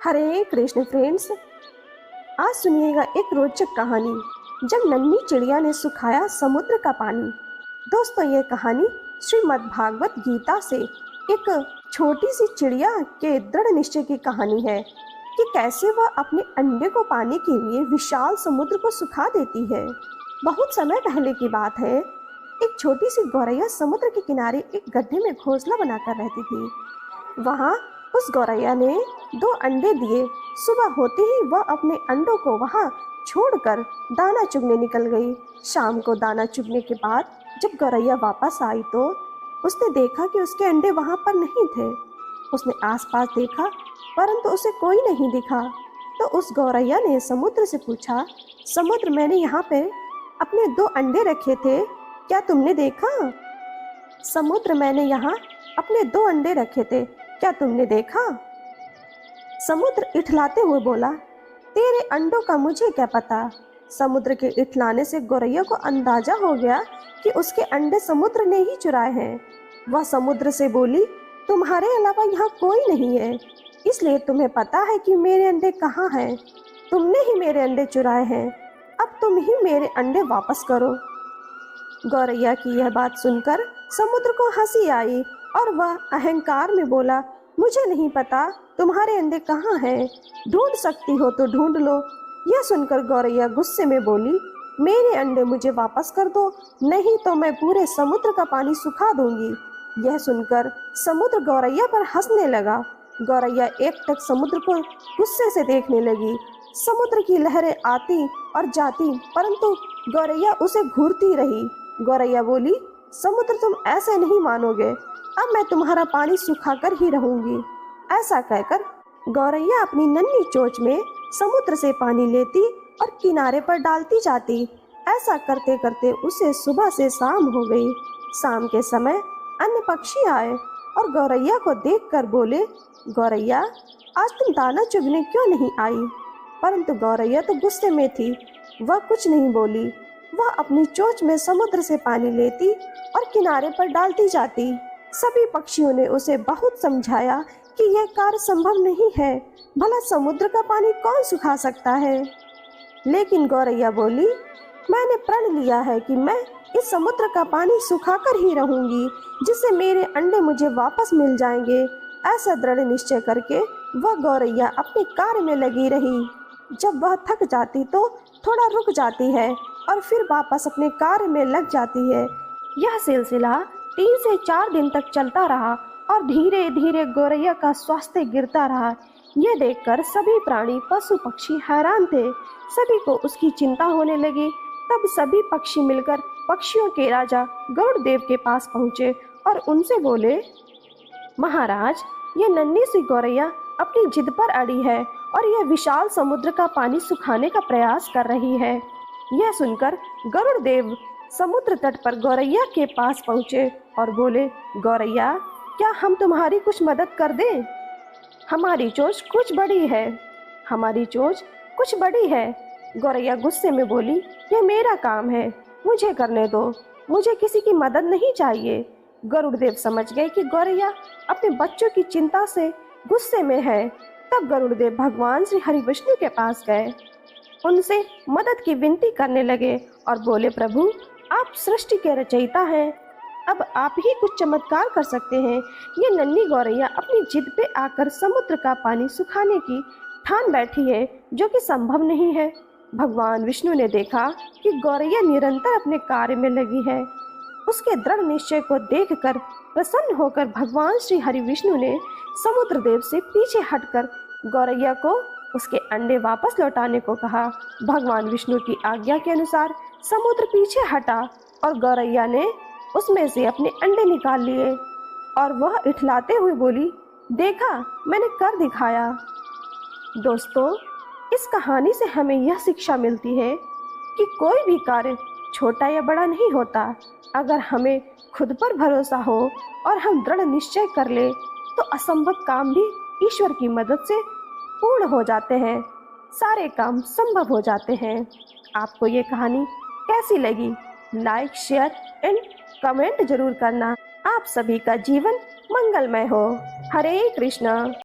हरे Krishna friends, आज सुनिएगा एक रोचक कहानी। जब नन्ही चिड़िया ने सुखाया समुद्र का पानी। दोस्तों, ये कहानी श्रीमद् भागवत गीता से एक छोटी सी चिड़िया के दृढ़ निश्चय की कहानी है कि कैसे वह अपने अंडे को पाने के लिए विशाल समुद्र को सुखा देती है। बहुत समय पहले की बात है। एक छोटी सी गौरैया समुद्र के किनारे एक गड्ढे में घोंसला बनाकर रहती थी। वहाँ उस गौरैया ने 2 अंडे दिए। सुबह होते ही वह अपने अंडों को वहाँ छोड़कर दाना चुगने निकल गई। शाम को दाना चुगने के बाद जब गौरैया वापस आई तो उसने देखा कि उसके अंडे वहाँ पर नहीं थे। उसने आसपास देखा परंतु उसे कोई नहीं दिखा। तो उस गौरैया ने समुद्र से पूछा, समुद्र, मैंने यहाँ पे अपने 2 अंडे रखे थे, क्या तुमने देखा? समुद्र, मैंने यहाँ अपने 2 अंडे रखे थे, क्या तुमने देखा? समुद्र इठलाते हुए बोला, तेरे अंडों का मुझे क्या पता। समुद्र के इठलाने से गौरैया को अंदाजा हो गया कि उसके अंडे समुद्र ने ही चुराए हैं। वह समुद्र से बोली, तुम्हारे अलावा यहाँ कोई नहीं है, इसलिए तुम्हें पता है कि मेरे अंडे कहाँ हैं। तुमने ही मेरे अंडे चुराए हैं, अब तुम ही मेरे अंडे वापस करो। गौरैया की यह बात सुनकर समुद्र को हंसी आई और वह अहंकार में बोला, मुझे नहीं पता तुम्हारे अंडे कहाँ हैं, ढूंढ सकती हो तो ढूंढ लो। यह सुनकर गौरैया गुस्से में बोली, मेरे अंडे मुझे वापस कर दो, नहीं तो मैं पूरे समुद्र का पानी सुखा दूंगी। यह सुनकर समुद्र गौरैया पर हंसने लगा। गौरैया एकटक समुद्र को गुस्से से देखने लगी। समुद्र की लहरें आती और जाती परंतु गौरैया उसे घूरती रही। गौरैया बोली, समुद्र, तुम ऐसे नहीं मानोगे, अब मैं तुम्हारा पानी सुखाकर ही रहूंगी। ऐसा कहकर गौरैया अपनी नन्ही चोंच में समुद्र से पानी लेती और किनारे पर डालती जाती। ऐसा करते करते उसे सुबह से शाम हो गई। शाम के समय अन्य पक्षी आए और गौरैया को देखकर बोले, गौरैया, आज तुम दाना चुगने क्यों नहीं आई? परंतु गौरैया तो गुस्से में थी, वह कुछ नहीं बोली। वह अपनी चोंच में समुद्र से पानी लेती और किनारे पर डालती जाती। सभी पक्षियों ने उसे बहुत समझाया कि यह कार्य संभव नहीं है, भला समुद्र का पानी कौन सुखा सकता है। लेकिन गौरैया बोली, मैंने प्रण लिया है कि मैं इस समुद्र का पानी सुखाकर ही रहूंगी, जिससे मेरे अंडे मुझे वापस मिल जाएंगे। ऐसा दृढ़ निश्चय करके वह गौरैया अपने कार्य में लगी रही। जब वह थक जाती तो थोड़ा रुक जाती है और फिर वापस अपने कार्य में लग जाती है। यह सिलसिला 3 से 4 दिन तक चलता रहा और धीरे धीरे गौरैया का स्वास्थ्य गिरता रहा। यह देखकर सभी प्राणी, पशु पक्षी हैरान थे। सभी को उसकी चिंता होने लगी। तब सभी पक्षी मिलकर पक्षियों के राजा गरुड़ देव के पास पहुँचे और उनसे बोले, महाराज, ये नन्ही सी गौरैया अपनी जिद पर अड़ी है और यह विशाल समुद्र का पानी सुखाने का प्रयास कर रही है। यह सुनकर गरुड़ देव समुद्र तट पर गौरैया के पास पहुँचे और बोले, गौरैया, क्या हम तुम्हारी कुछ मदद कर दें? हमारी चोंच कुछ बड़ी है, हमारी चोंच कुछ बड़ी है। गौरैया गुस्से में बोली, यह मेरा काम है, मुझे करने दो, मुझे किसी की मदद नहीं चाहिए। गरुड़ देव समझ गए कि गौरैया अपने बच्चों की चिंता से गुस्से में है। तब गरुड़ देव भगवान श्री हरि विष्णु के पास गए, उनसे मदद की विनती करने लगे और बोले, प्रभु, आप सृष्टि के रचयिता हैं, अब आप ही कुछ चमत्कार कर सकते हैं। ये नन्ही गौरैया अपनी जिद पे आकर समुद्र का पानी सुखाने की ठान बैठी है, जो कि संभव नहीं है। भगवान विष्णु ने देखा कि गौरैया निरंतर अपने कार्य में लगी है। उसके दृढ़ निश्चय को देखकर प्रसन्न होकर भगवान श्री हरि विष्णु ने समुद्र देव से पीछे हटकर गौरैया को उसके अंडे वापस लौटाने को कहा। भगवान विष्णु की आज्ञा के अनुसार समुद्र पीछे हटा और गौरैया ने उसमें से अपने अंडे निकाल लिए और वह इठलाते हुए बोली, देखा, मैंने कर दिखाया। दोस्तों, इस कहानी से हमें यह शिक्षा मिलती है कि कोई भी कार्य छोटा या बड़ा नहीं होता। अगर हमें खुद पर भरोसा हो और हम दृढ़ निश्चय कर ले तो असंभव काम भी ईश्वर की मदद से पूर्ण हो जाते हैं, सारे काम संभव हो जाते हैं। आपको ये कहानी कैसी लगी? लाइक, शेयर एंड कमेंट जरूर करना। आप सभी का जीवन मंगलमय हो। हरे कृष्णा।